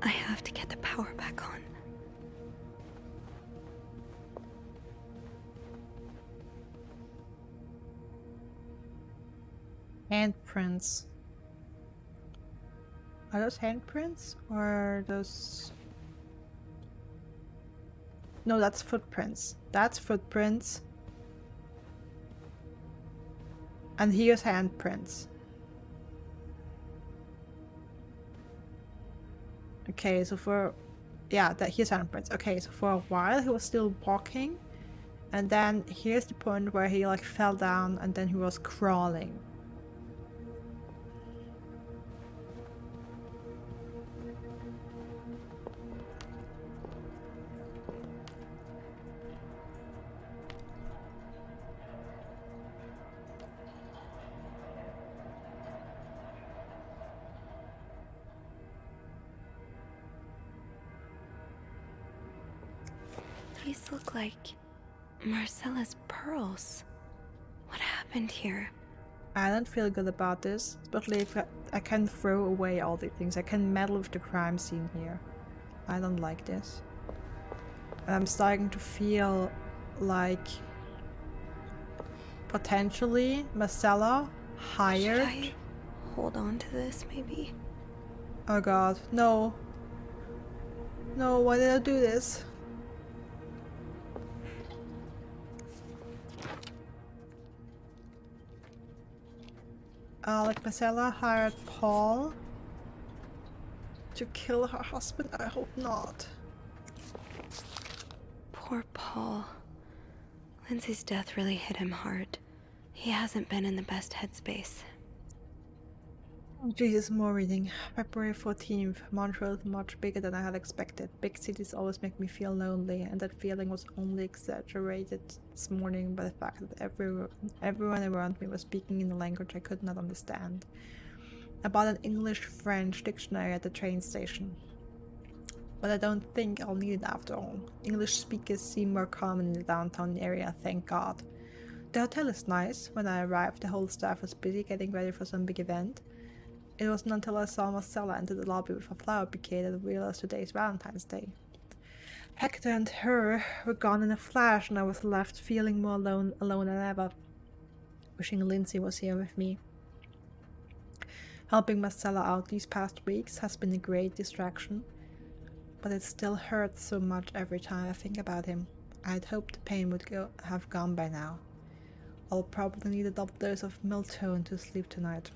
I have to get the power back on. Handprints. Are those handprints or are those... No, that's footprints. That's footprints. And here's handprints. Okay, so here's handprints. Okay, so for a while he was still walking, and then here's the point where he like fell down and then he was crawling. These look like Marcella's pearls. What happened here? I don't feel good about this, especially if I can throw away all the things. I can meddle with the crime scene here. I don't like this. And I'm starting to feel like potentially Marcella hired... Should I hold on to this, maybe? Oh god, no. No, why did I do this? Like Marcella hired Paul to kill her husband? I hope not. Poor Paul. Lindsay's death really hit him hard. He hasn't been in the best headspace. Oh, Jesus, more reading. February 14th. Montreal is much bigger than I had expected. Big cities always make me feel lonely, and that feeling was only exaggerated this morning by the fact that everyone around me was speaking in a language I could not understand. I bought an English-French dictionary at the train station. But I don't think I'll need it after all. English speakers seem more common in the downtown area, thank God. The hotel is nice. When I arrived, the whole staff was busy getting ready for some big event. It wasn't until I saw Marcella enter the lobby with a flower bouquet that I realized today's Valentine's Day. Hector and her were gone in a flash, and I was left feeling more alone than ever, wishing Lindsay was here with me. Helping Marcella out these past weeks has been a great distraction, but it still hurts so much every time I think about him. I'd hoped the pain would have gone by now. I'll probably need a double dose of Miltone to sleep tonight.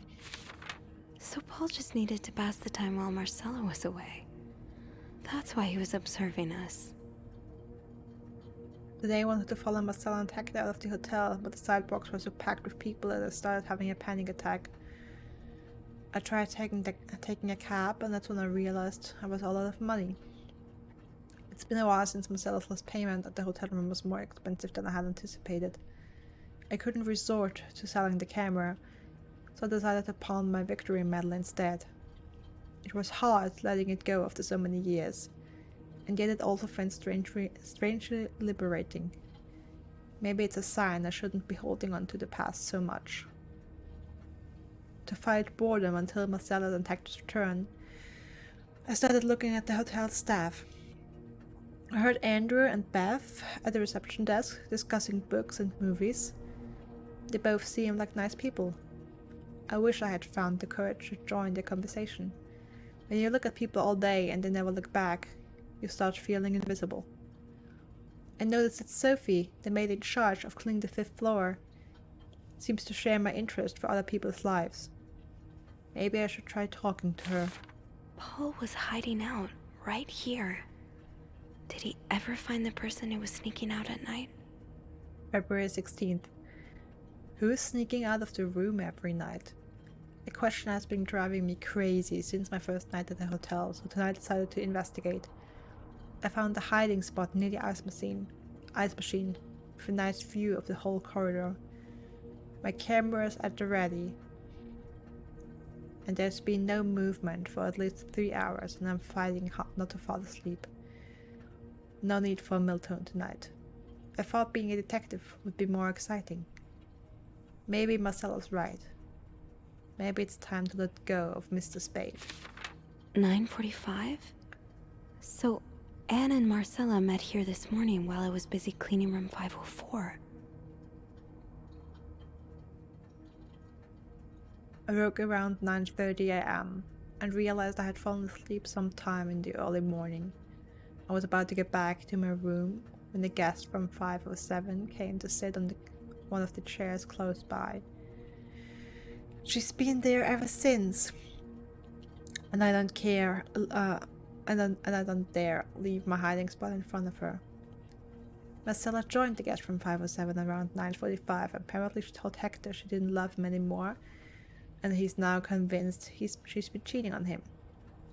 So Paul just needed to pass the time while Marcella was away. That's why he was observing us. Today I wanted to follow Marcella and Hector out of the hotel, but the sidewalks were so packed with people that I started having a panic attack. I tried taking a cab, and that's when I realized I was all out of money. It's been a while since Marcella's last payment, and the hotel room was more expensive than I had anticipated. I couldn't resort to selling the camera, so I decided to pawn my victory medal instead. It was hard letting it go after so many years, and yet it also felt strangely liberating. Maybe it's a sign I shouldn't be holding on to the past so much. To fight boredom until Marcella and Hector's return, I started looking at the hotel staff. I heard Andrew and Beth at the reception desk discussing books and movies. They both seemed like nice people. I wish I had found the courage to join the conversation. When you look at people all day and they never look back, you start feeling invisible. I noticed that Sophie, the maid in charge of cleaning the 5th floor, seems to share my interest for other people's lives. Maybe I should try talking to her. Paul was hiding out right here. Did he ever find the person who was sneaking out at night? February 16th. Who is sneaking out of the room every night? The question has been driving me crazy since my first night at the hotel, so tonight I decided to investigate. I found a hiding spot near the ice machine, with a nice view of the whole corridor. My camera is at the ready, and there's been no movement for at least 3 hours, and I'm fighting hard not to fall asleep. No need for Miltone tonight. I thought being a detective would be more exciting. Maybe Marcella's right. Maybe it's time to let go of Mr. Spade. 9:45? So, Anne and Marcella met here this morning while I was busy cleaning room 504. I woke around 9:30 a.m. and realized I had fallen asleep sometime in the early morning. I was about to get back to my room when the guest from 507 came to sit on one of the chairs close by. She's been there ever since, and I don't care, and I don't dare leave my hiding spot in front of her. Marcella joined the guest from 507 around 9:45. Apparently she told Hector she didn't love him anymore, and he's now convinced she's been cheating on him.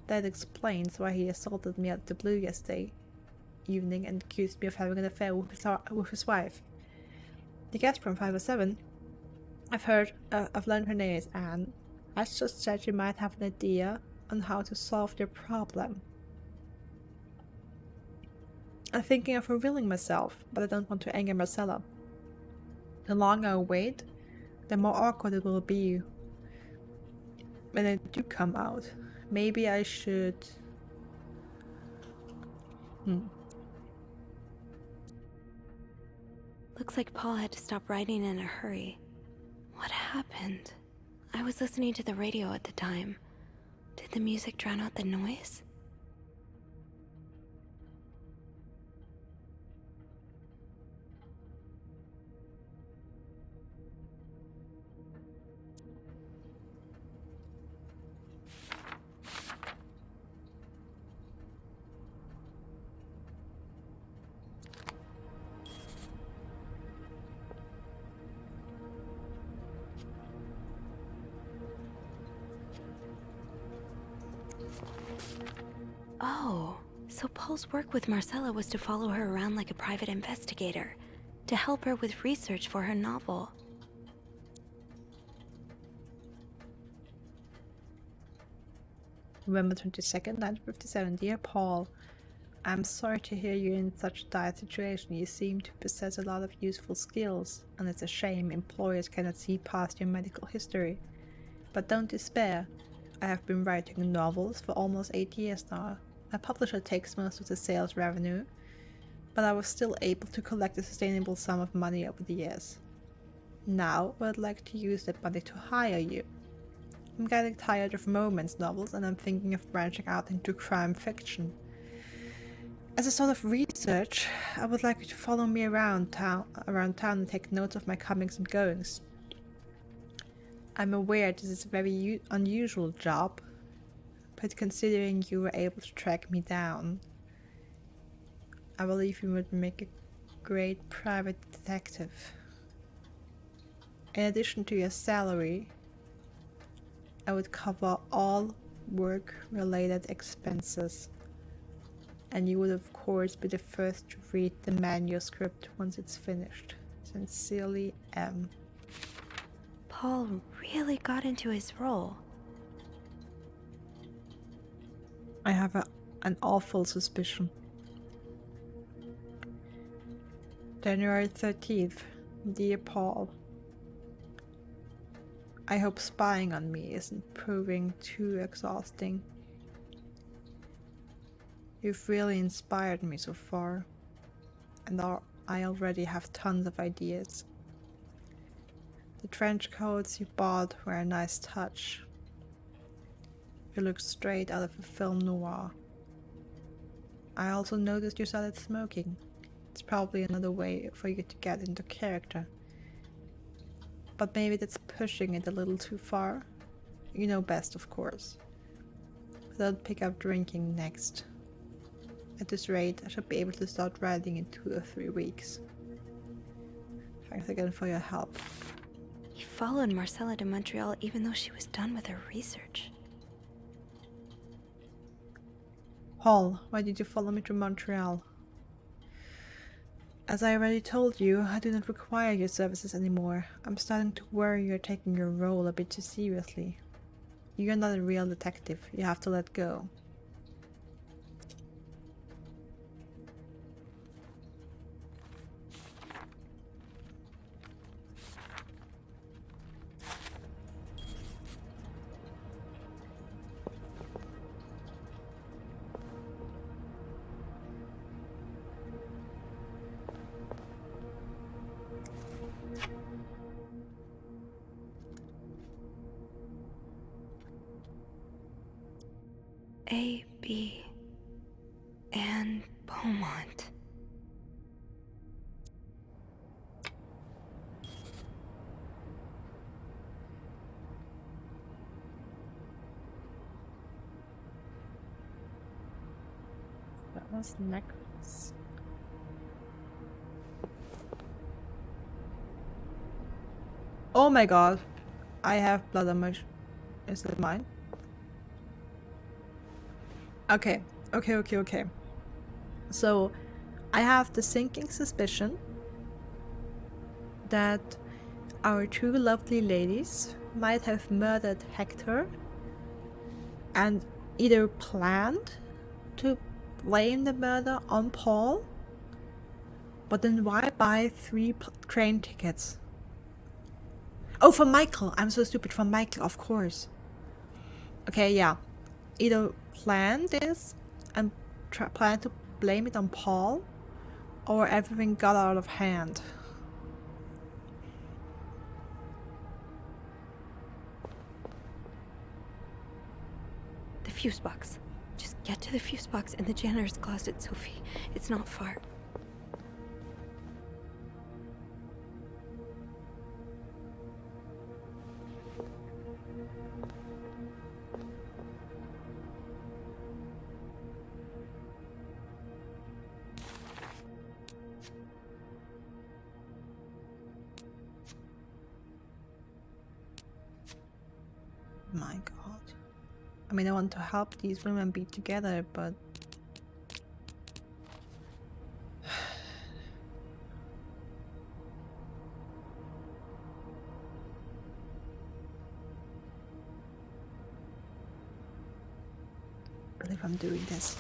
That explains why he assaulted me out of the blue yesterday evening and accused me of having an affair with his wife. The guest from 507, I've learned her name is Anne, has just said she might have an idea on how to solve their problem. I'm thinking of revealing myself, but I don't want to anger Marcella. The longer I wait, the more awkward it will be when I do come out. Maybe I should... Looks like Paul had to stop writing in a hurry. What happened? I was listening to the radio at the time. Did the music drown out the noise? Oh, so Paul's work with Marcella was to follow her around like a private investigator, to help her with research for her novel. November 22nd, 1957. Dear Paul, I'm sorry to hear you're in such a dire situation. You seem to possess a lot of useful skills, and it's a shame employers cannot see past your medical history. But don't despair. I have been writing novels for almost 8 years now. My publisher takes most of the sales revenue, but I was still able to collect a sustainable sum of money over the years. Now I would like to use that money to hire you. I'm getting tired of romance novels and I'm thinking of branching out into crime fiction. As a sort of research, I would like you to follow me around town and take notes of my comings and goings. I'm aware this is a very unusual job, but considering you were able to track me down, I believe you would make a great private detective. In addition to your salary, I would cover all work-related expenses, and you would of course be the first to read the manuscript once it's finished. Sincerely, M. Paul really got into his role. I have an awful suspicion. January 13th. Dear Paul, I hope spying on me isn't proving too exhausting. You've really inspired me so far, and I already have tons of ideas. The trench coats you bought were a nice touch. You look straight out of a film noir. I also noticed you started smoking. It's probably another way for you to get into character. But maybe that's pushing it a little too far. You know best, of course. But I'll pick up drinking next. At this rate, I should be able to start writing in 2 or 3 weeks. Thanks again for your help. He followed Marcella to Montreal even though she was done with her research. Paul, why did you follow me to Montreal? As I already told you, I do not require your services anymore. I'm starting to worry you're taking your role a bit too seriously. You're not a real detective. You have to let go. J.B. and Beaumont. That was necklace. Oh my god. I have blood on my... Is it mine? Okay. Okay. So, I have the sinking suspicion that our two lovely ladies might have murdered Hector and either planned to blame the murder on Paul, but then why buy 3 train tickets? Oh, for Michael! I'm so stupid, for Michael, of course. Okay, yeah. Either plan this and plan to blame it on Paul, or everything got out of hand. The fuse box. Just get to the fuse box in the janitor's closet, Sophie. It's not far. My god. I mean, I want to help these women be together, but... I believe I'm doing this.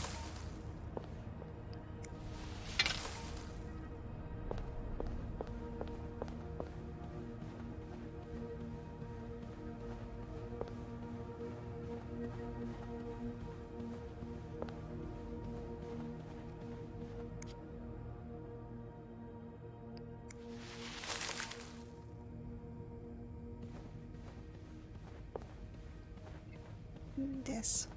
This.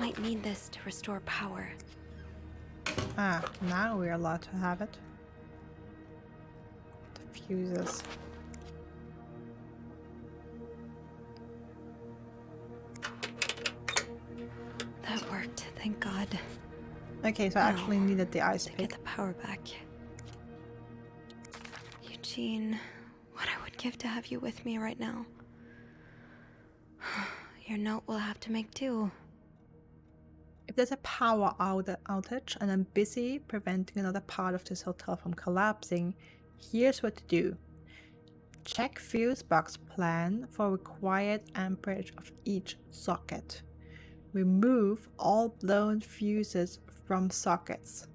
Might need this to restore power. Ah, now we're allowed to have it. The fuses. That worked, thank God. Okay, so I actually needed the ice to pick. get the power back. Eugene, what I would give to have you with me right now. Your note will have to make do. If there's a power outage and I'm busy preventing another part of this hotel from collapsing, here's what to do. Check fuse box plan for required amperage of each socket. Remove all blown fuses from sockets.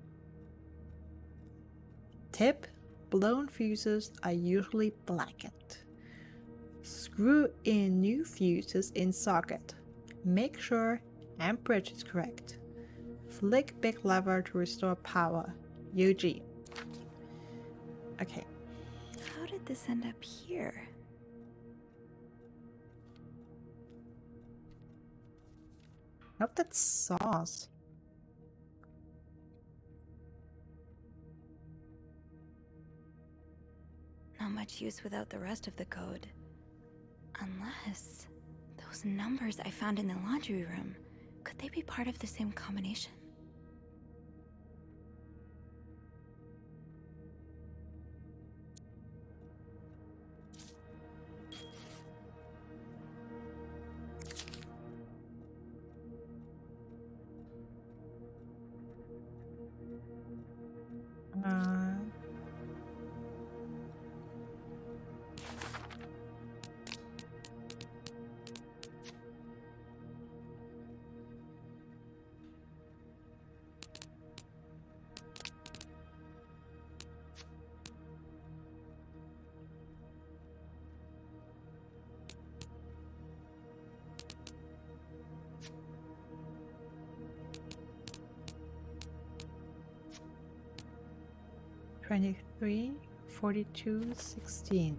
Tip: blown fuses are usually blackened. Screw in new fuses in socket. Make sure amperage is correct. Flick big lever to restore power. UG. Okay. How did this end up here? Nope, that's sauce. Not much use without the rest of the code. Unless those numbers I found in the laundry room, could they be part of the same combination? 23, 42, 16.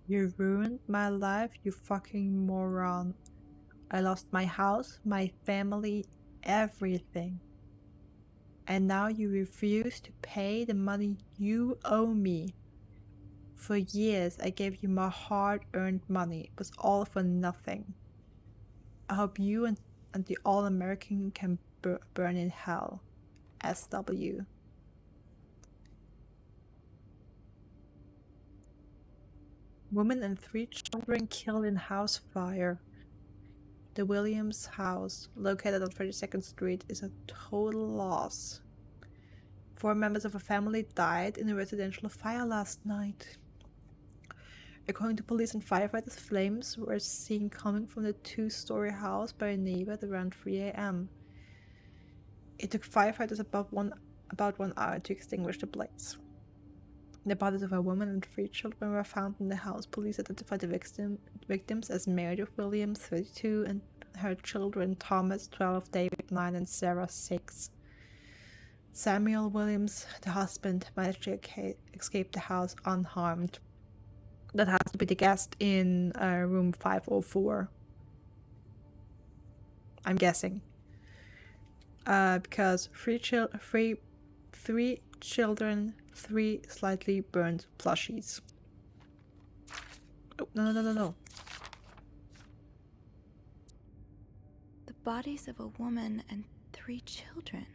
You ruined my life, you fucking moron. I lost my house, my family, everything. And now you refuse to pay the money you owe me. For years, I gave you my hard-earned money. It was all for nothing. I hope you and the All-American can burn in hell. SW. Woman and 3 children killed in house fire. The Williams house, located on 32nd Street, is a total loss. 4 members of a family died in a residential fire last night. According to police and firefighters, flames were seen coming from the 2-story house by a neighbor at around 3 a.m. It took firefighters about 1 hour to extinguish the blaze. The bodies of a woman and 3 children were found in the house. Police identified the victims as Meredith Williams, 32, and her children Thomas, 12, David, 9, and Sarah, 6. Samuel Williams, the husband, managed to escape the house unharmed. That has to be the guest in room 504. I'm guessing. Because 3 children, 3 slightly burned plushies. Oh, no. The bodies of a woman and 3 children.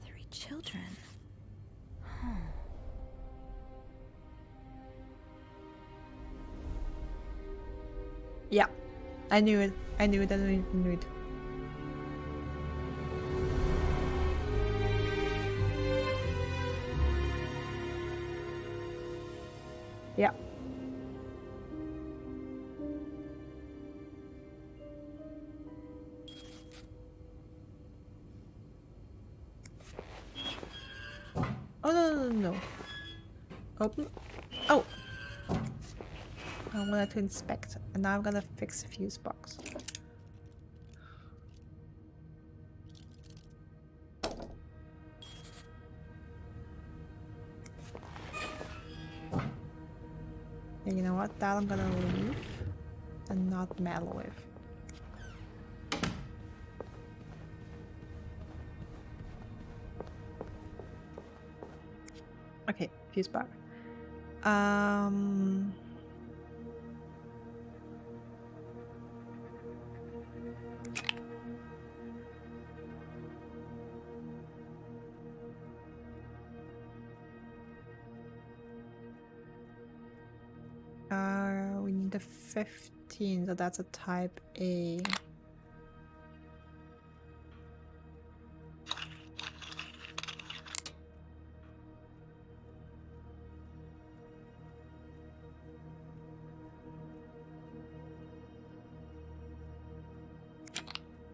3 children? Oh. Yeah, I knew it. Yeah. Oh, no. Open. Oh. I wanted to inspect, and now I'm gonna fix a fuse box. And you know what? That I'm gonna leave and not meddle with. Okay, fuse box. We need a 15, so that's a type A.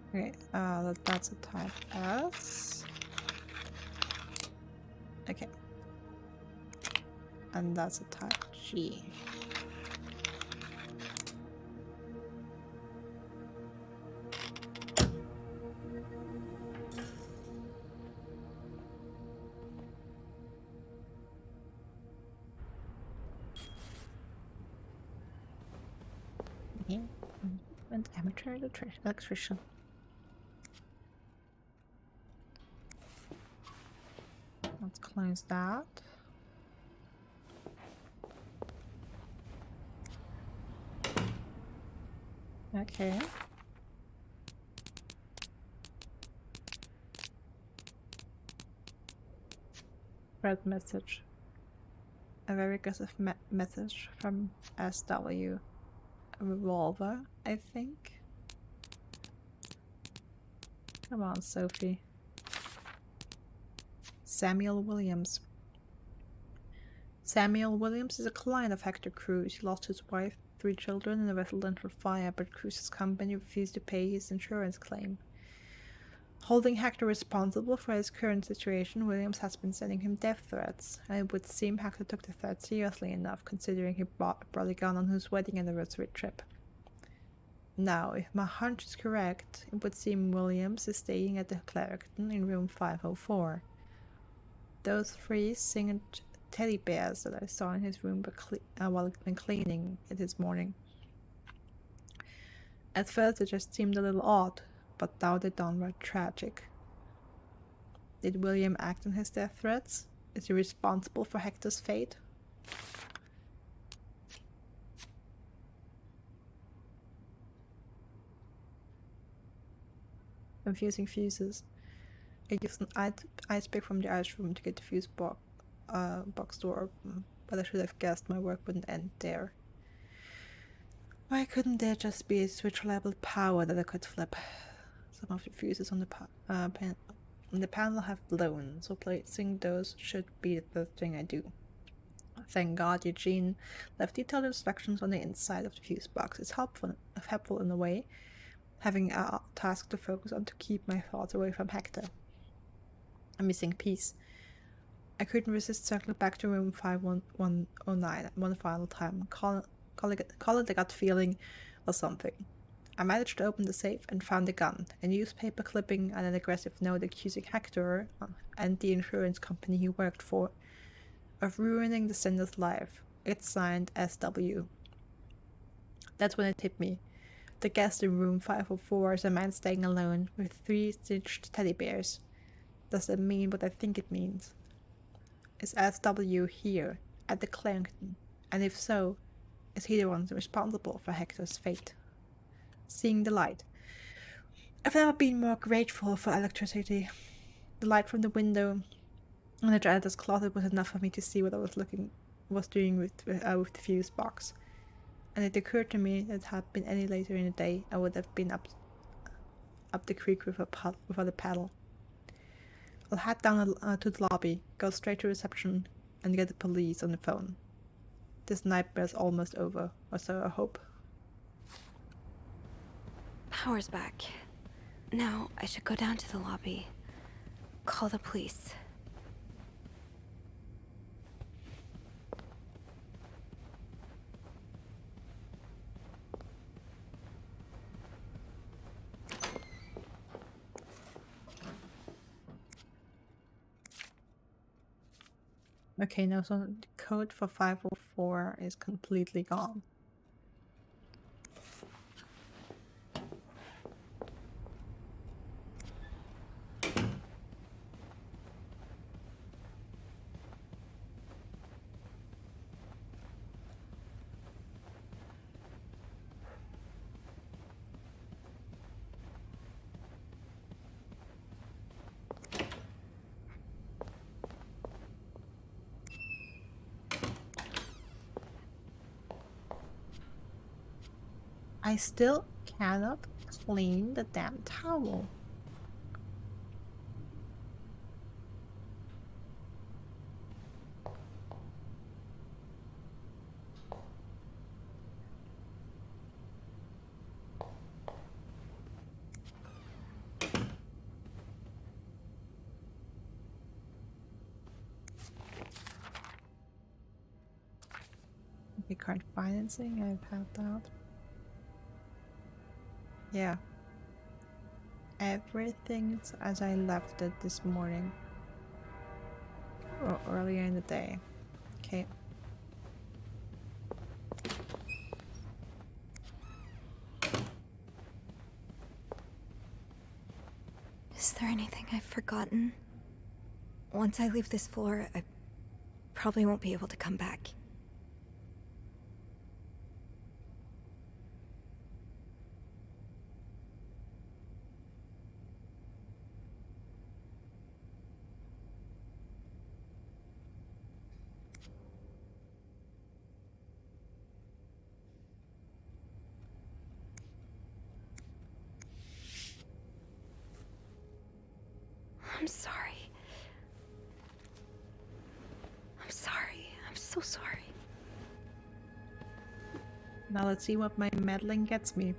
Okay, that's a type S. Okay. And that's a type G. And amateur electrician. Let's close that. Okay. Red message. A very aggressive message from SW. A revolver, I think. Come on, Sophie. Samuel Williams. Samuel Williams is a client of Hector Cruz. He lost his wife, 3 children in a residential fire, but Cruz's company refused to pay his insurance claim. Holding Hector responsible for his current situation, Williams has been sending him death threats, and it would seem Hector took the threat seriously enough, considering he brought a gun on his wedding anniversary trip. Now, if my hunch is correct, it would seem Williams is staying at the Clarington in room 504. Those 3 singed teddy bears that I saw in his room while cleaning it this morning. At first it just seemed a little odd, but now they're downright tragic. Did William act on his death threats? Is he responsible for Hector's fate? Confusing fuses. I used an ice pick from the ice room to get the fuse box door open, but I should have guessed my work wouldn't end there. Why couldn't there just be a switch-labeled power that I could flip? Some of the fuses on the panel have blown, so placing those should be the first thing I do. Thank God Eugene left detailed instructions on the inside of the fuse box. It's helpful in a way, having a task to focus on to keep my thoughts away from Hector. A missing piece. I couldn't resist circling back to room 5109 one final time, call it a gut feeling or something. I managed to open the safe and found a gun, a newspaper clipping, and an aggressive note accusing Hector and the insurance company he worked for of ruining the sender's life. It's signed SW. That's when it hit me. The guest in room 504 is a man staying alone with 3 stitched teddy bears. Does that mean what I think it means? Is SW here, at the Clarington? And if so, is he the one responsible for Hector's fate? Seeing the light. I've never been more grateful for electricity. The light from the window in the janitor's closet was enough for me to see what I was doing with the fuse box. And it occurred to me that had it been any later in the day, I would have been up the creek without a paddle. I'll head down to the lobby, go straight to reception, and get the police on the phone. This nightmare's almost over, or so I hope. Power's back. Now I should go down to the lobby. Call the police. Okay, now so the code for 504 is completely gone. I still cannot clean the damn towel. Okay, current financing, I've had that. Yeah. Everything's as I left it this morning. Or earlier in the day. Okay. Is there anything I've forgotten? Once I leave this floor, I probably won't be able to come back. I'm sorry. I'm sorry. I'm so sorry. Now let's see what my meddling gets me.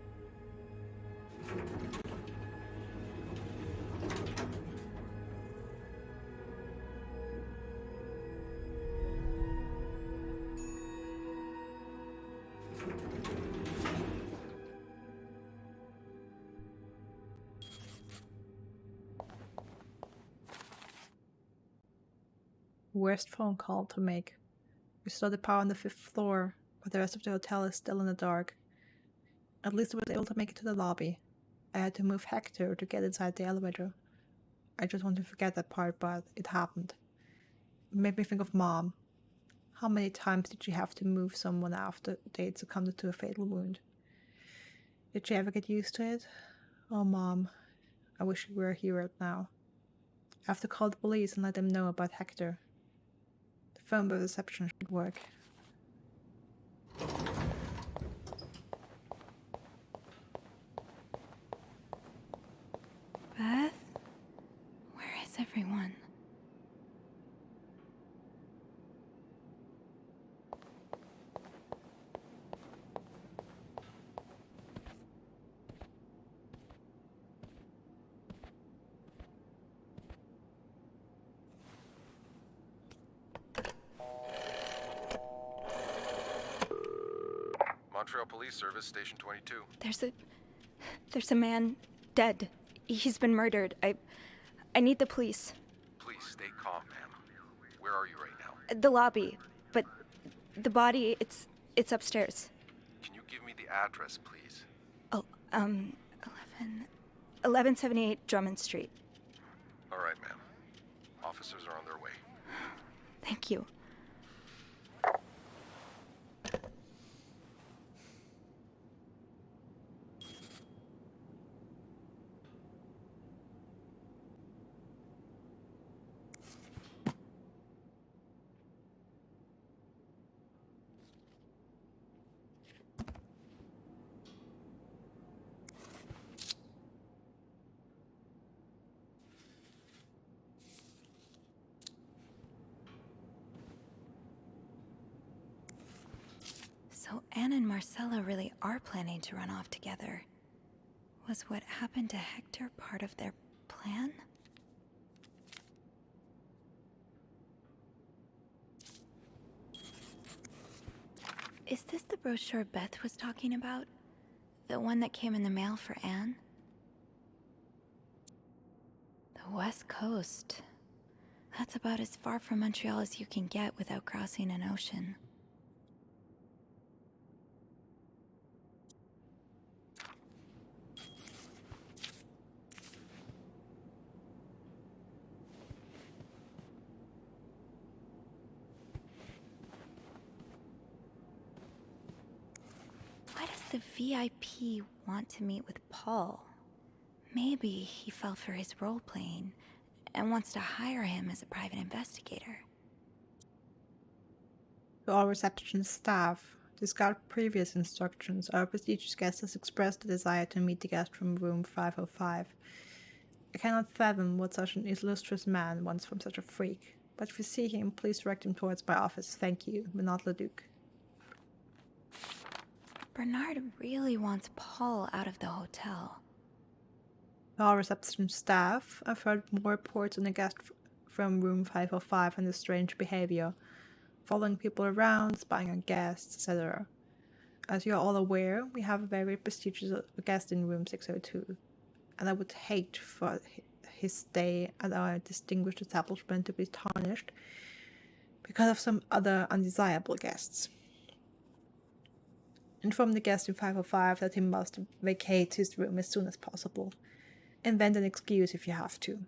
Worst phone call to make. Restore the power on the 5th floor, but the rest of the hotel is still in the dark. At least I was able to make it to the lobby. I had to move Hector to get inside the elevator. I just want to forget that part, but it happened. It made me think of Mom. How many times did she have to move someone after they'd succumbed to a fatal wound? Did she ever get used to it? Oh, Mom. I wish you were here right now. I have to call the police and let them know about Hector. The phone by reception should work. Beth? Where is everyone? Montreal Police Service, Station 22. There's a man dead. He's been murdered. I need the police. Please stay calm, ma'am. Where are you right now? The lobby, but the body, it's upstairs. Can you give me the address, please? Oh, 1178 Drummond Street. All right, ma'am. Officers are on their way. Thank you. So Anne and Marcella really are planning to run off together. Was what happened to Hector part of their plan? Is this the brochure Beth was talking about? The one that came in the mail for Anne? The West Coast. That's about as far from Montreal as you can get without crossing an ocean. Why does the VIP want to meet with Paul? Maybe he fell for his role-playing and wants to hire him as a private investigator. To all reception staff, discard previous instructions. Our prestigious guest has expressed the desire to meet the guest from room 505. I cannot fathom what such an illustrious man wants from such a freak, but if you see him, please direct him towards my office. Thank you, Bernard Leduc. Bernard really wants Paul out of the hotel. To all reception staff, I've heard more reports on the guest from room 505 and his strange behavior, following people around, spying on guests, etc. As you're all aware, we have a very prestigious guest in room 602, and I would hate for his stay at our distinguished establishment to be tarnished because of some other undesirable guests. Inform the guest in 505 that he must vacate his room as soon as possible. Invent an excuse if you have to.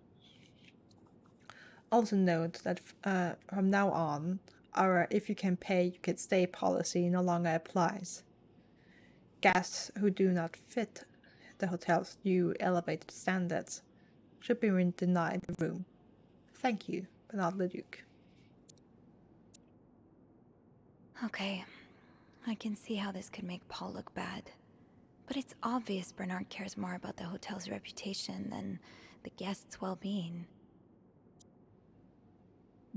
Also note that from now on, our if you can pay, you can stay policy no longer applies. Guests who do not fit the hotel's new elevated standards should be denied the room. Thank you, Bernard Leduc. Okay, I can see how this could make Paul look bad. But it's obvious Bernard cares more about the hotel's reputation than the guests' well-being.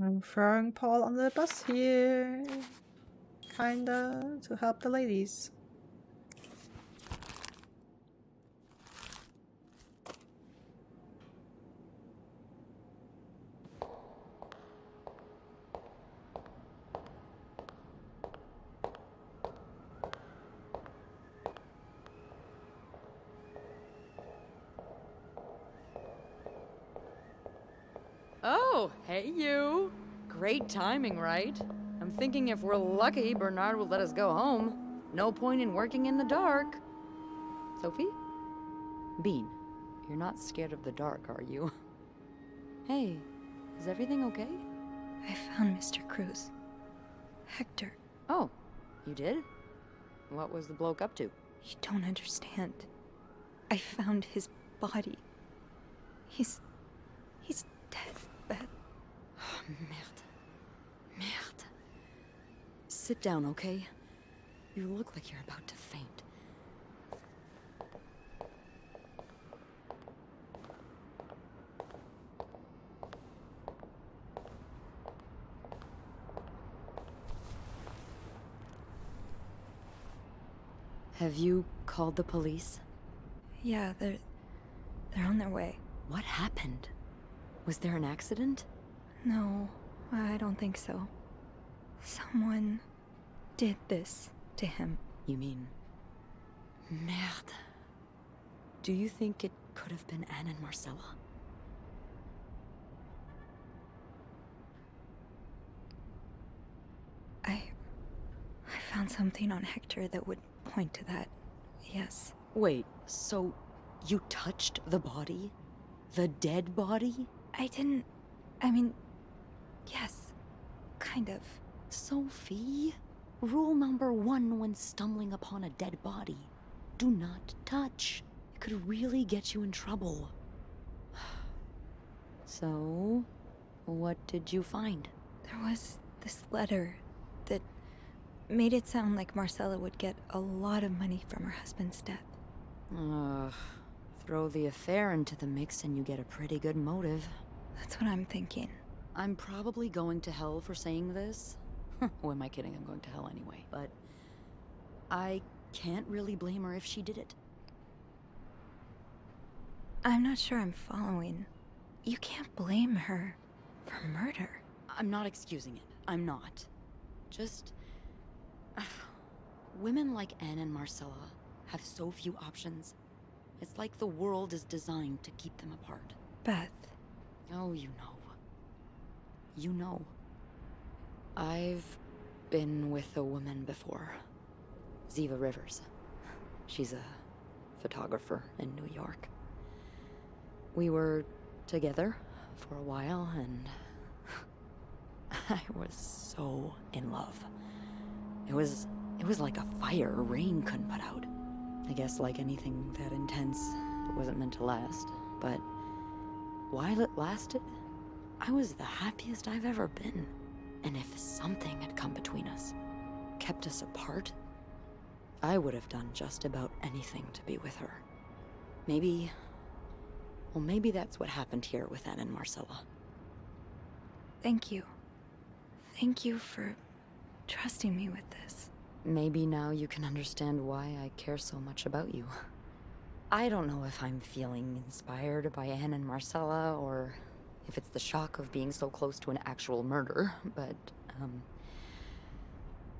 I'm throwing Paul on the bus here. Kinda to help the ladies. Oh, hey you. Great timing, right? I'm thinking if we're lucky, Bernard will let us go home. No point in working in the dark. Sophie? Bean, you're not scared of the dark, are you? Hey, is everything okay? I found Mr. Cruz. Hector, Oh, you did? What was the bloke up to? you don't understand. I found his body. He's dead, Beth. Oh, merde. Merde. Sit down, okay? You look like you're about to faint. Have you called the police? Yeah, they're on their way. What happened? Was there an accident? No, I don't think so. Someone did this to him. You mean... Merde. Do you think it could have been Anne and Marcella? I found something on Hector that would point to that. Yes. Wait, so you touched the body? The dead body? I mean, yes, kind of. Sophie, rule number 1 when stumbling upon a dead body. Do not touch. It could really get you in trouble. So, what did you find? There was this letter that made it sound like Marcella would get a lot of money from her husband's death. Throw the affair into the mix and you get a pretty good motive. That's what I'm thinking. I'm probably going to hell for saying this. Who am I kidding? I'm going to hell anyway. But I can't really blame her if she did it. I'm not sure I'm following. You can't blame her for murder. I'm not excusing it. I'm not. Just... women like Anne and Marcella have so few options. It's like the world is designed to keep them apart. Beth. Oh, you know. You know. I've been with a woman before. Ziva Rivers. She's a photographer in New York. We were together for a while, and I was so in love. It was like a fire rain couldn't put out. I guess like anything that intense, it wasn't meant to last. But while it lasted, I was the happiest I've ever been. And if something had come between us, kept us apart, I would have done just about anything to be with her. Maybe that's what happened here with Anne and Marcella. Thank you. Thank you for trusting me with this. Maybe now you can understand why I care so much about you. I don't know if I'm feeling inspired by Anne and Marcella, or if it's the shock of being so close to an actual murder, but,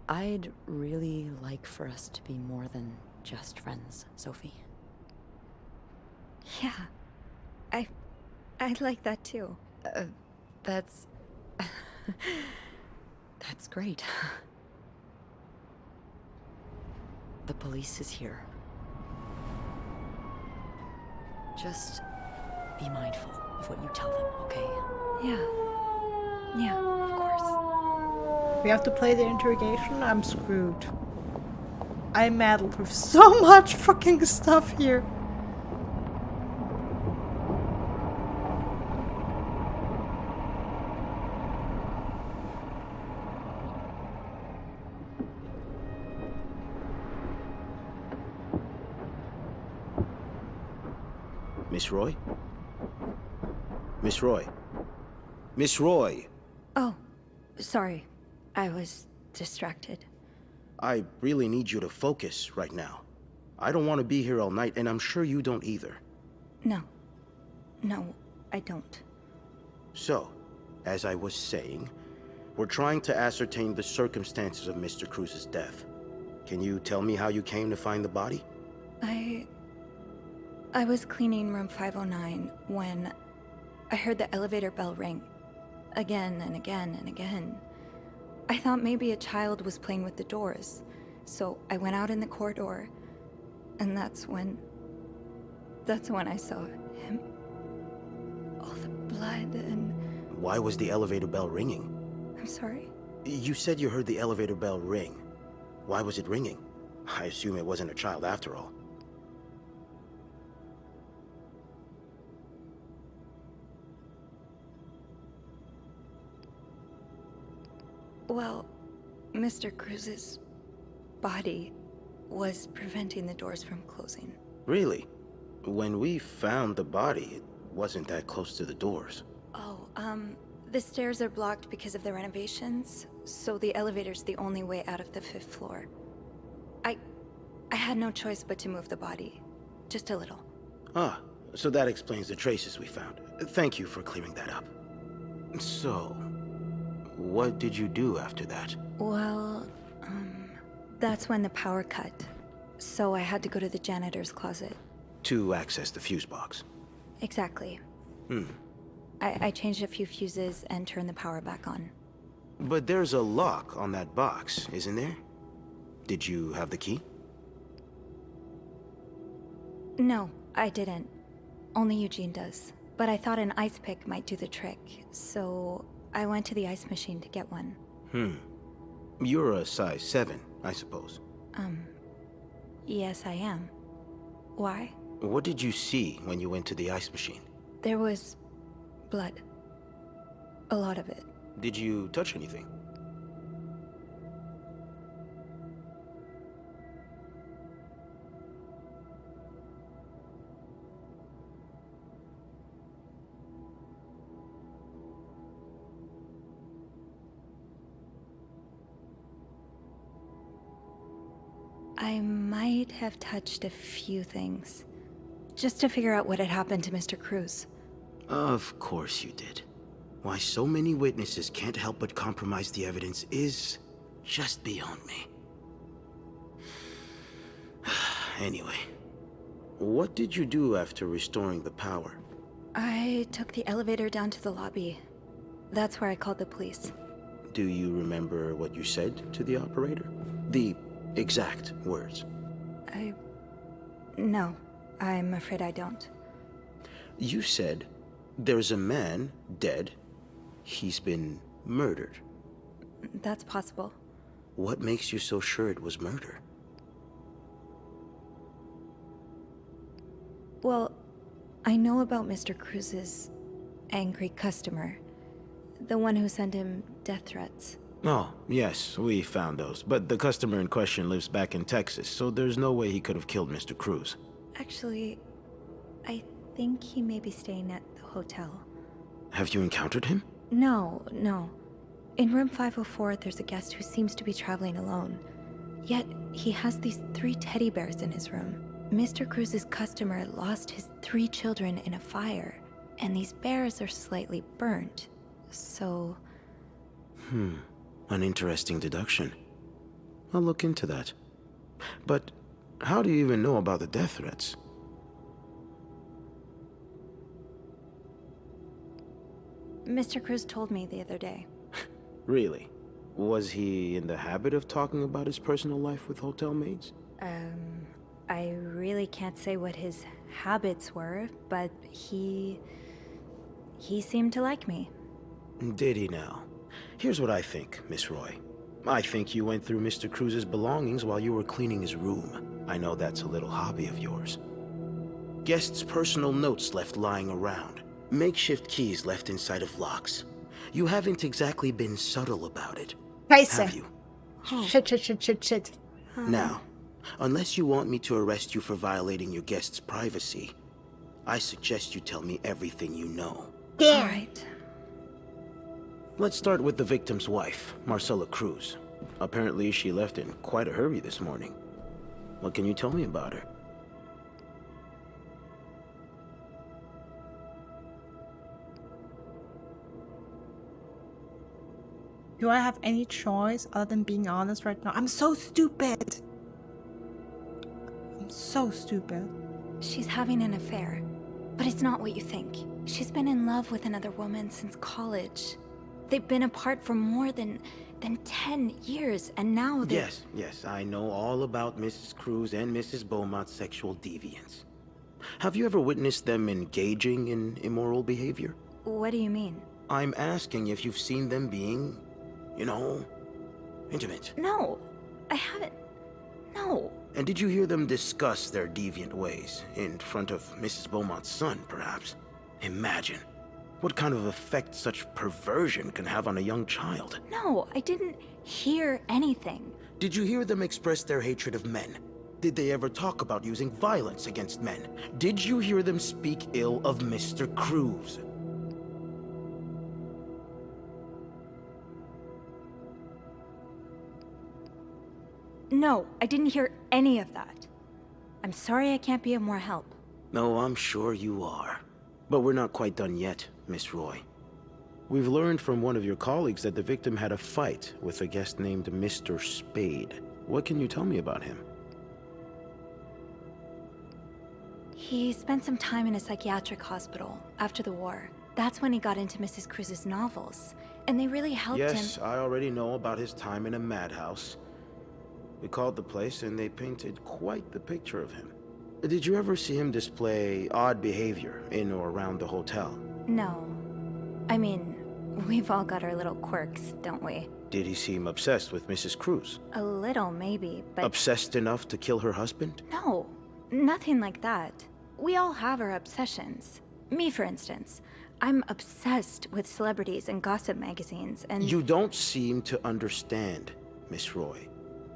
I'd really like for us to be more than just friends, Sophie. Yeah. I'd like that too. That's... That's great. The police is here. Just be mindful of what you tell them, okay? Yeah, of course. We have to play the interrogation? I'm screwed. I meddled with so much fucking stuff here. Miss Roy? Miss Roy? Miss Roy? Oh, sorry. I was distracted. I really need you to focus right now. I don't want to be here all night, and I'm sure you don't either. No. No, I don't. So, as I was saying, we're trying to ascertain the circumstances of Mr. Cruz's death. Can you tell me how you came to find the body? I was cleaning room 509 when I heard the elevator bell ring. Again and again and again. I thought maybe a child was playing with the doors, so I went out in the corridor, and that's when I saw him. All the blood and... Why was the elevator bell ringing? I'm sorry? You said you heard the elevator bell ring. Why was it ringing? I assume it wasn't a child after all. Well, Mr. Cruz's body was preventing the doors from closing. Really? When we found the body, it wasn't that close to the doors. Oh, the stairs are blocked because of the renovations, so the elevator's the only way out of the 5th floor. I had no choice but to move the body. Just a little. Ah, so that explains the traces we found. Thank you for clearing that up. So, what did you do after that? Well, that's when the power cut. So I had to go to the janitor's closet. To access the fuse box. Exactly. I changed a few fuses and turned the power back on. But there's a lock on that box, isn't there? Did you have the key? No, I didn't. Only Eugene does. But I thought an ice pick might do the trick, so I went to the ice machine to get one. You're a size 7, I suppose. Yes, I am. Why? What did you see when you went to the ice machine? There was blood. A lot of it. Did you touch anything? I might have touched a few things. Just to figure out what had happened to Mr. Cruz. Of course you did. Why so many witnesses can't help but compromise the evidence is just beyond me. Anyway, what did you do after restoring the power? I took the elevator down to the lobby. That's where I called the police. Do you remember what you said to the operator? The exact words. No, I'm afraid I don't. You said, there's a man dead. He's been murdered. That's possible. What makes you so sure it was murder? Well, I know about Mr. Cruz's angry customer. The one who sent him death threats. Oh, yes, we found those. But the customer in question lives back in Texas, so there's no way he could have killed Mr. Cruz. Actually, I think he may be staying at the hotel. Have you encountered him? No. In room 504, there's a guest who seems to be traveling alone. Yet, he has these 3 teddy bears in his room. Mr. Cruz's customer lost his 3 children in a fire, and these bears are slightly burnt. So... An interesting deduction. I'll look into that. But how do you even know about the death threats? Mr. Cruz told me the other day. Really? Was he in the habit of talking about his personal life with hotel maids? I really can't say what his habits were, but he seemed to like me. Did he now? Here's what I think, Miss Roy. I think you went through Mr. Cruz's belongings while you were cleaning his room. I know that's a little hobby of yours. Guests' personal notes left lying around. Makeshift keys left inside of locks. You haven't exactly been subtle about it, have you? Shit. Now, unless you want me to arrest you for violating your guest's privacy, I suggest you tell me everything you know. Damn. All right. Let's start with the victim's wife, Marcella Cruz. Apparently she left in quite a hurry this morning. What can you tell me about her? Do I have any choice other than being honest right now? I'm so stupid! I'm so stupid. She's having an affair, but it's not what you think. She's been in love with another woman since college. They've been apart for more than 10 years, and now they're... Yes, I know all about Mrs. Cruz and Mrs. Beaumont's sexual deviance. Have you ever witnessed them engaging in immoral behavior? What do you mean? I'm asking if you've seen them being, you know, intimate. No, I haven't. No. And did you hear them discuss their deviant ways in front of Mrs. Beaumont's son, perhaps? Imagine what kind of effect such perversion can have on a young child. No, I didn't hear anything. Did you hear them express their hatred of men? Did they ever talk about using violence against men? Did you hear them speak ill of Mr. Cruz? No, I didn't hear any of that. I'm sorry I can't be of more help. No, I'm sure you are. But we're not quite done yet, Miss Roy. We've learned from one of your colleagues that the victim had a fight with a guest named Mr. Spade. What can you tell me about him? He spent some time in a psychiatric hospital after the war. That's when he got into Mrs. Cruz's novels, and they really helped him. Yes, I already know about his time in a madhouse. We called the place and they painted quite the picture of him. Did you ever see him display odd behavior in or around the hotel? No. I mean, we've all got our little quirks, don't we? Did he seem obsessed with Mrs. Cruz? A little, maybe, but... Obsessed enough to kill her husband? No, nothing like that. We all have our obsessions. Me, for instance. I'm obsessed with celebrities and gossip magazines, and... You don't seem to understand, Miss Roy.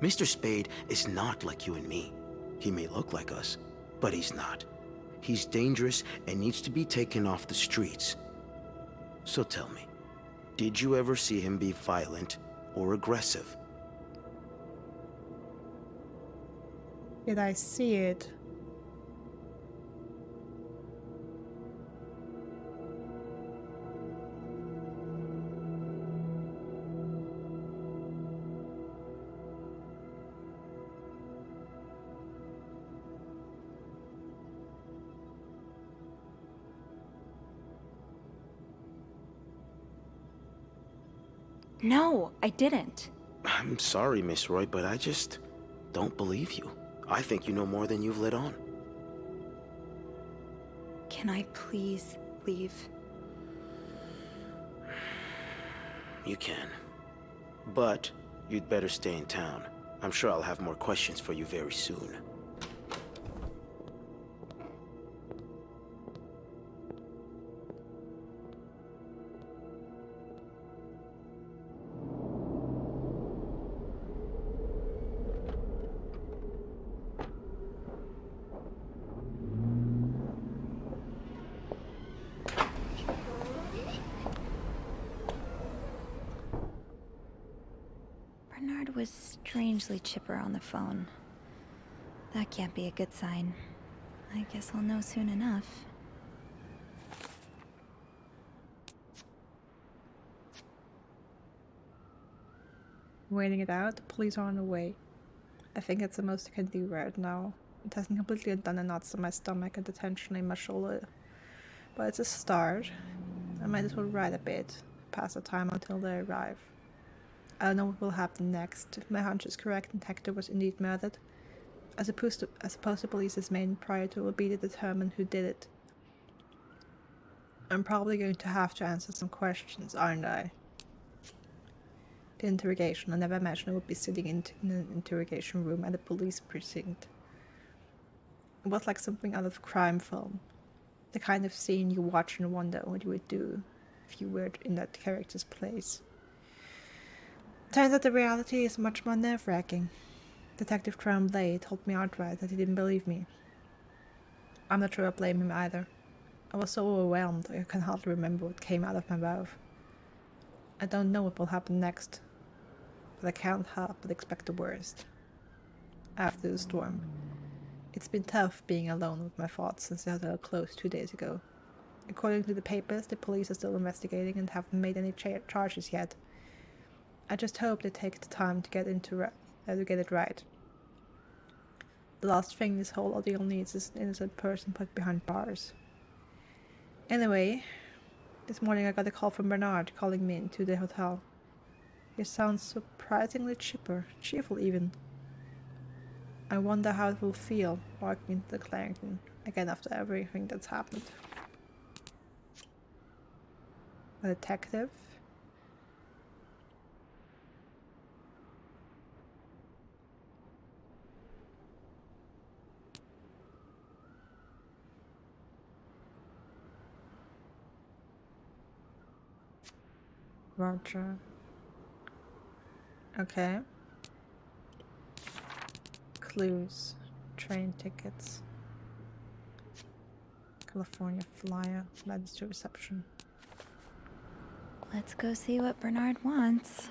Mr. Spade is not like you and me. He may look like us, but he's not. He's dangerous and needs to be taken off the streets. So tell me, did you ever see him be violent or aggressive? Did I see it? No, I didn't. I'm sorry, Miss Roy, but I just don't believe you. I think you know more than you've let on. Can I please leave? You can. But you'd better stay in town. I'm sure I'll have more questions for you very soon. Bernard was strangely chipper on the phone. That can't be a good sign. I guess I'll know soon enough. Waiting it out, the police are on the way. I think it's the most I can do right now. It hasn't completely undone the knots in my stomach and the tension in my shoulder. But it's a start. I might as well ride a bit, pass the time until they arrive. I don't know what will happen next. If my hunch is correct and Hector was indeed murdered, I suppose the police's main priority will be to determine who did it. I'm probably going to have to answer some questions, aren't I? The interrogation. I never imagined I would be sitting in an interrogation room at a police precinct. It was like something out of a crime film. The kind of scene you watch and wonder what you would do if you were in that character's place. Turns out the reality is much more nerve-wracking. Detective Tremblay told me outright that he didn't believe me. I'm not sure I blame him either. I was so overwhelmed I can hardly remember what came out of my mouth. I don't know what will happen next, but I can't help but expect the worst. After the storm. It's been tough being alone with my thoughts since the hotel closed 2 days ago. According to the papers, the police are still investigating and haven't made any charges yet. I just hope they take the time to get it right. The last thing this whole ordeal needs is an innocent person put behind bars. Anyway, this morning I got a call from Bernard calling me into the hotel. He sounds surprisingly cheerful even. I wonder how it will feel walking into the Clarington again after everything that's happened. A detective? Roger. Okay. Clues. Train tickets. California flyer. Letters to reception. Let's go see what Bernard wants.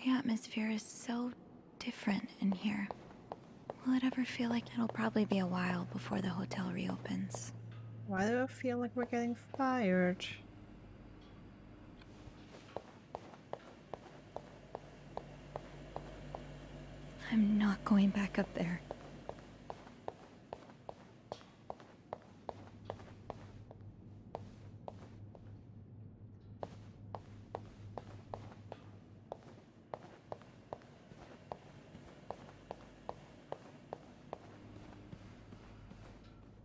The atmosphere is so different in here. Will it ever feel like it'll probably be a while before the hotel reopens? Why do I feel like we're getting fired? I'm not going back up there.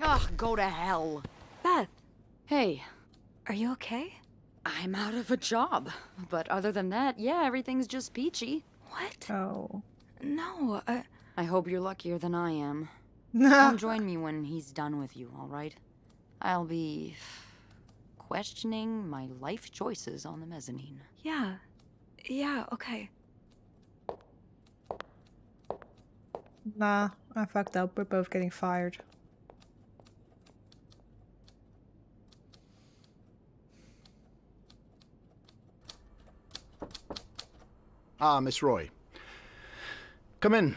Ugh, go to hell. Beth, Hey, are you okay? I'm out of a job. But other than that, yeah, everything's just peachy. What? Oh. No, I hope you're luckier than I am. Come Nah. join me when he's done with you, all right? I'll be questioning my life choices on the mezzanine. yeah. Yeah, okay. Nah, I fucked up. We're both getting fired. Ah, Miss Roy. Come in.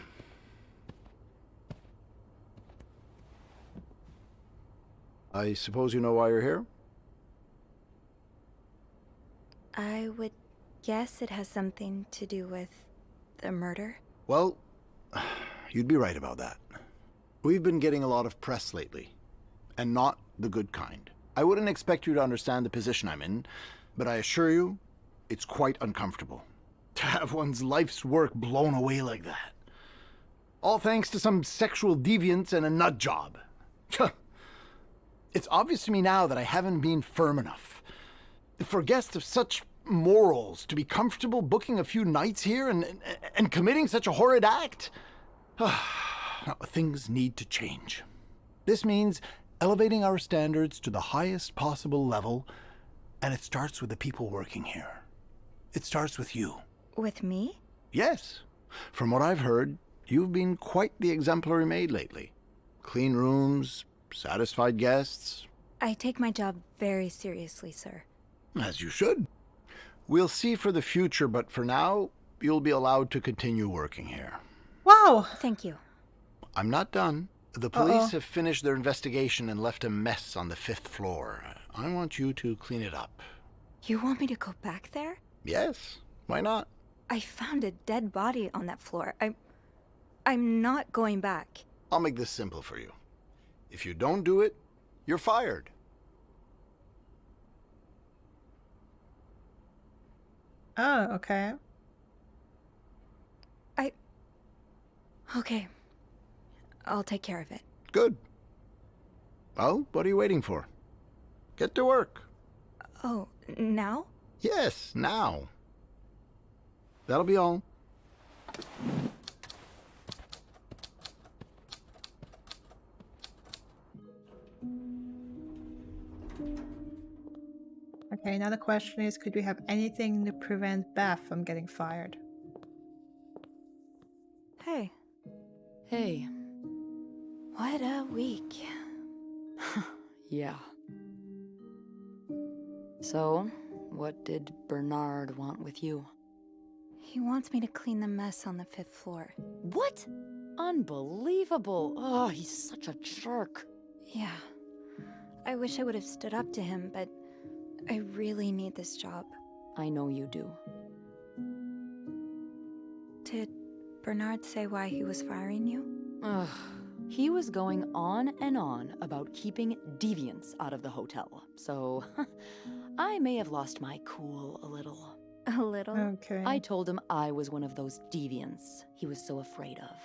I suppose you know why you're here? I would guess it has something to do with the murder. Well, you'd be right about that. We've been getting a lot of press lately, and not the good kind. I wouldn't expect you to understand the position I'm in, but I assure you, it's quite uncomfortable. To have one's life's work blown away like that. All thanks to some sexual deviance and a nut job. It's obvious to me now that I haven't been firm enough. For guests of such morals to be comfortable booking a few nights here and committing such a horrid act? Things need to change. This means elevating our standards to the highest possible level, and it starts with the people working here. It starts with you. With me? Yes. From what I've heard, you've been quite the exemplary maid lately. Clean rooms, satisfied guests. I take my job very seriously, sir. As you should. We'll see for the future, but for now, you'll be allowed to continue working here. Wow! Thank you. I'm not done. The police have finished their investigation and left a mess on the 5th floor. I want you to clean it up. You want me to go back there? Yes, why not? I found a dead body on that floor. I'm not going back. I'll make this simple for you. If you don't do it, you're fired. Oh, okay. Okay. I'll take care of it. Good. Well, what are you waiting for? Get to work. Oh, now? Yes, now. That'll be all. Okay, now the question is, could we have anything to prevent Beth from getting fired? Hey, Hey. what a week. Yeah. So, What did Bernard want with you? He wants me to clean the mess on the 5th floor. What? Unbelievable. Oh, he's such a jerk. Yeah. I wish I would have stood up to him, but I really need this job. I know you do. Did Bernard say why he was firing you? Ugh. He was going on and on about keeping deviants out of the hotel, so I may have lost my cool a little. A little? Okay. I told him I was one of those deviants he was so afraid of.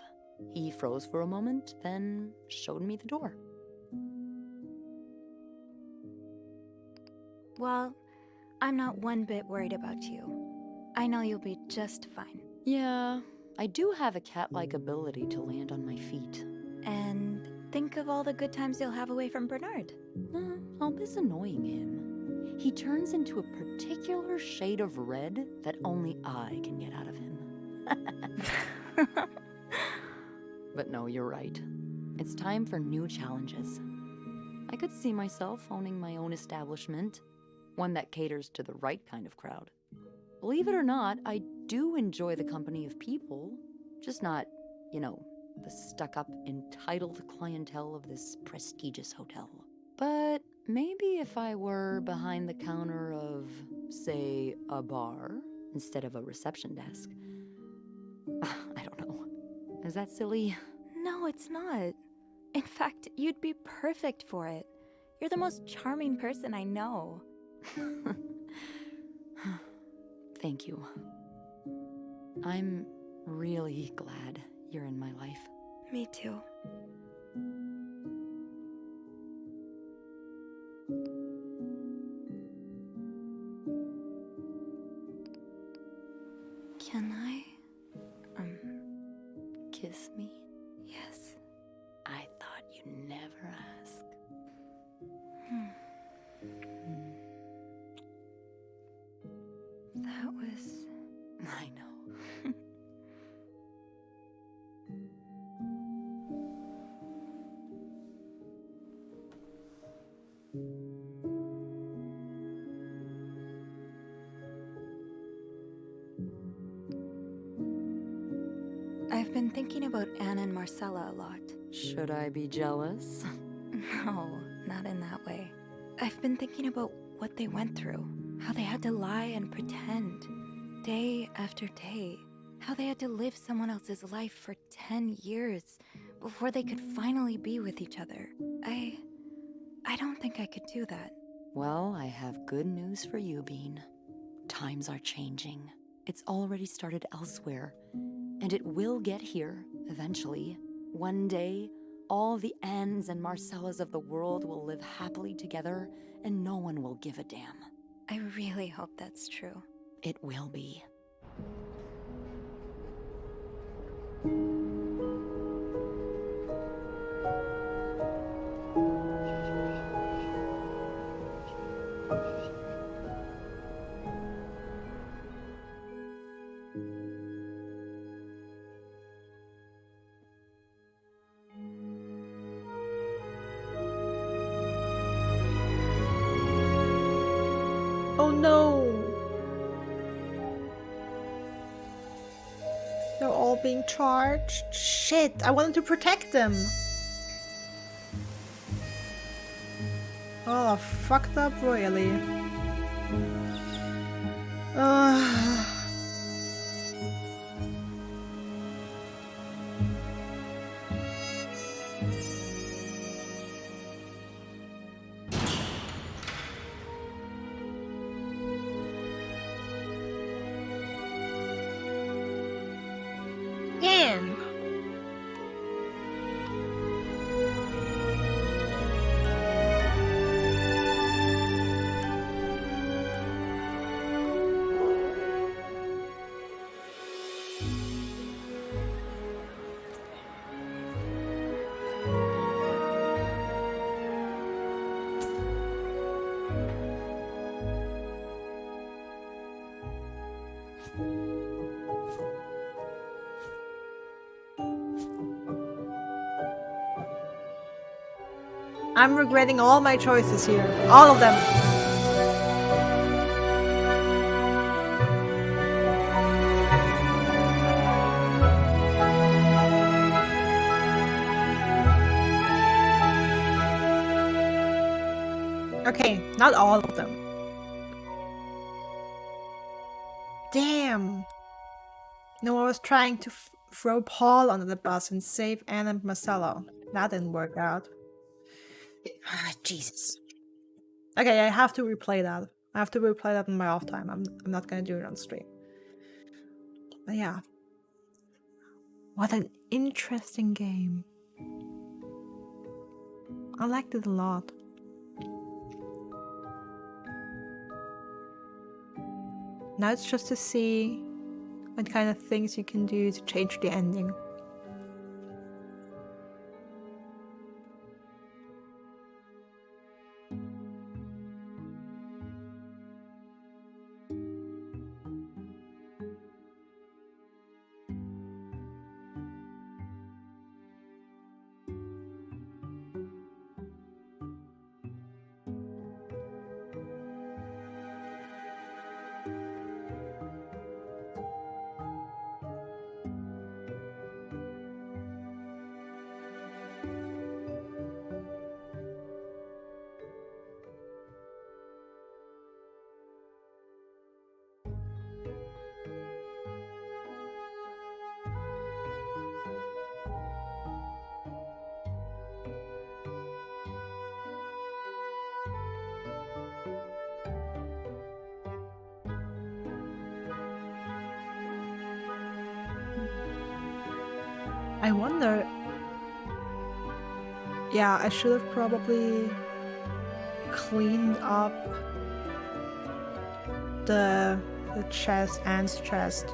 He froze for a moment, then showed me the door. Well, I'm not one bit worried about you. I know you'll be just fine. Yeah, I do have a cat-like ability to land on my feet. And think of all the good times you'll have away from Bernard. I'll miss annoying him. He turns into a particular shade of red that only I can get out of him. But no, you're right. It's time for new challenges. I could see myself owning my own establishment, one that caters to the right kind of crowd. Believe it or not, I do enjoy the company of people, just not, the stuck-up, entitled clientele of this prestigious hotel. But maybe if I were behind the counter of, say, a bar, instead of a reception desk. I don't know. Is that silly? No, it's not. In fact, you'd be perfect for it. You're the most charming person I know. Thank you. I'm really glad you're in my life. Me too. Can I, Kiss me? yes. I thought you'd never ask. That was... I know. I've been thinking about Anne and Marcella a lot. Should I be jealous? No, not in that way. I've been thinking about what they went through. How they had to lie and pretend. Day after day. How they had to live someone else's life for 10 years before they could finally be with each other. I don't think I could do that. Well, I have good news for you, Bean. Times are changing. It's already started elsewhere, and it will get here eventually. One day, all the Annes and Marcellas of the world will live happily together, and no one will give a damn. I really hope that's true. It will be. Oh no! They're all being charged. Shit, I wanted to protect them. Oh, fucked up royally. Anne! I'm regretting all my choices here. All of them. Okay, not all of them. Damn! Noah was trying to throw Paul under the bus and save Anne and Marcello. That didn't work out. Jesus. Okay, I have to replay that. I have to replay that in my off time. I'm not gonna do it on stream. But yeah. What an interesting game. I liked it a lot. Now it's just to see what kind of things you can do to change the ending. I wonder... Yeah, I should have probably cleaned up the chest, Anne's chest.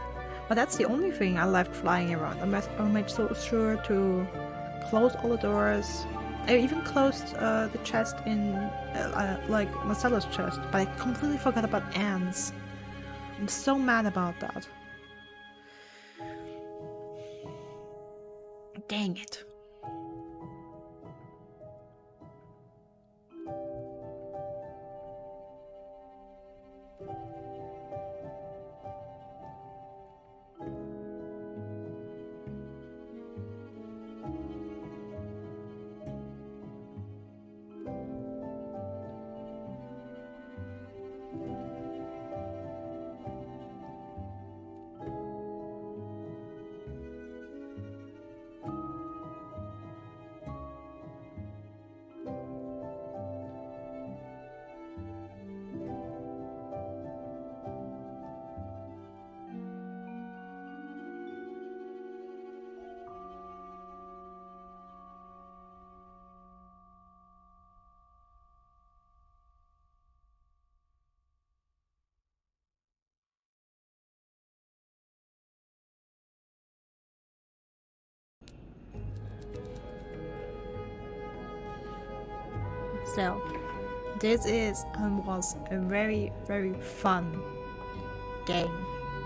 But that's the only thing I left flying around. I made so sure to close all the doors. I even closed the chest in, like, Marcelo's chest, but I completely forgot about Anne's. I'm so mad about that. Dang it. So, this is and was a very, very fun game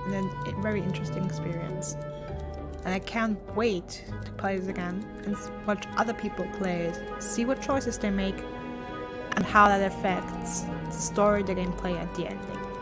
and a very interesting experience. And I can't wait to play this again and watch other people play it, see what choices they make, and how that affects the story, the gameplay, and the ending.